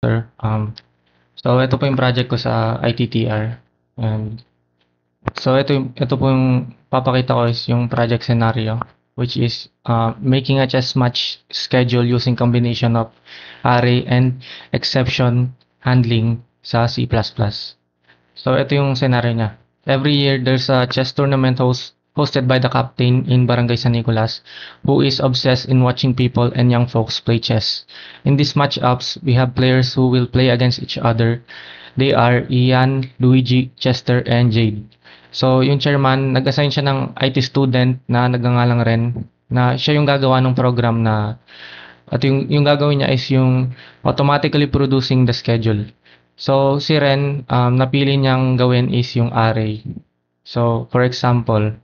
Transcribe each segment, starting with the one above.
Sir. So ito po yung project ko sa ITTR. And so ito po yung papakita ko is yung project scenario, which is making a chess match schedule using combination of array and exception handling sa C++. So ito yung scenario niya. Every year there's a chess tournament hosted by the captain in Barangay San Nicolas, who is obsessed in watching people and young folks play chess. In these matchups, we have players who will play against each other. They are Ian, Luigi, Chester, and Jade. So yung chairman, nag-assign siya ng IT student na nagngangalang Ren, na siya yung gagawa ng program na at yung gagawin niya is yung automatically producing the schedule. So si Ren, napili niyang gawin is yung array. So for example,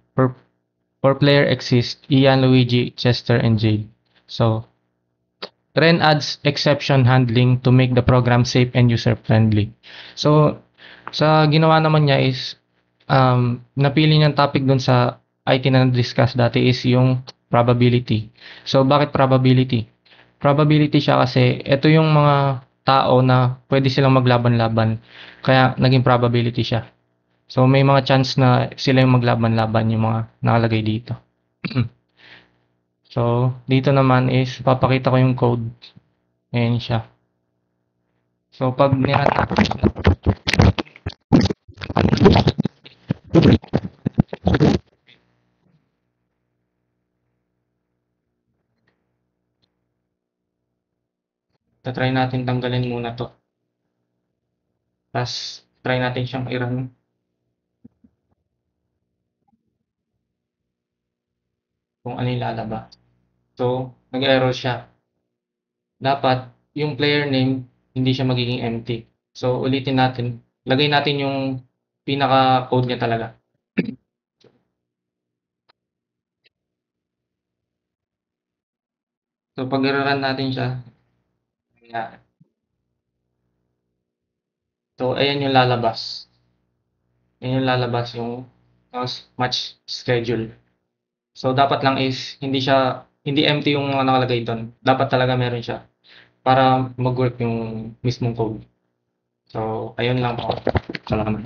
for player exists Ian, Luigi, Chester, and Jade. So Ren adds exception handling to make the program safe and user-friendly. So sa ginawa naman niya is napili niyang topic dun sa IT na na-discuss dati is yung probability. So bakit probability? Probability siya kasi ito yung mga tao na pwede silang maglaban-laban. Kaya naging probability siya. So may mga chance na sila yung maglaban-laban yung mga nakalagay dito. So dito naman is papakita ko yung code. Ayan siya. So pag niran natin siya, try natin tanggalin muna to. Tapos try natin siyang i-run kung ano yung lalabas. So nag-error siya. Dapat yung player name hindi siya magiging empty. So ulitin natin. Lagay natin yung pinaka-code niya talaga. So pag i-run natin siya, ayan. So ayan yung lalabas. Ayan yung lalabas yung match schedule. So dapat lang is hindi empty yung mga nakalagay doon. Dapat talaga meron siya para mag-work yung mismong code. So ayun lang po. Salamat.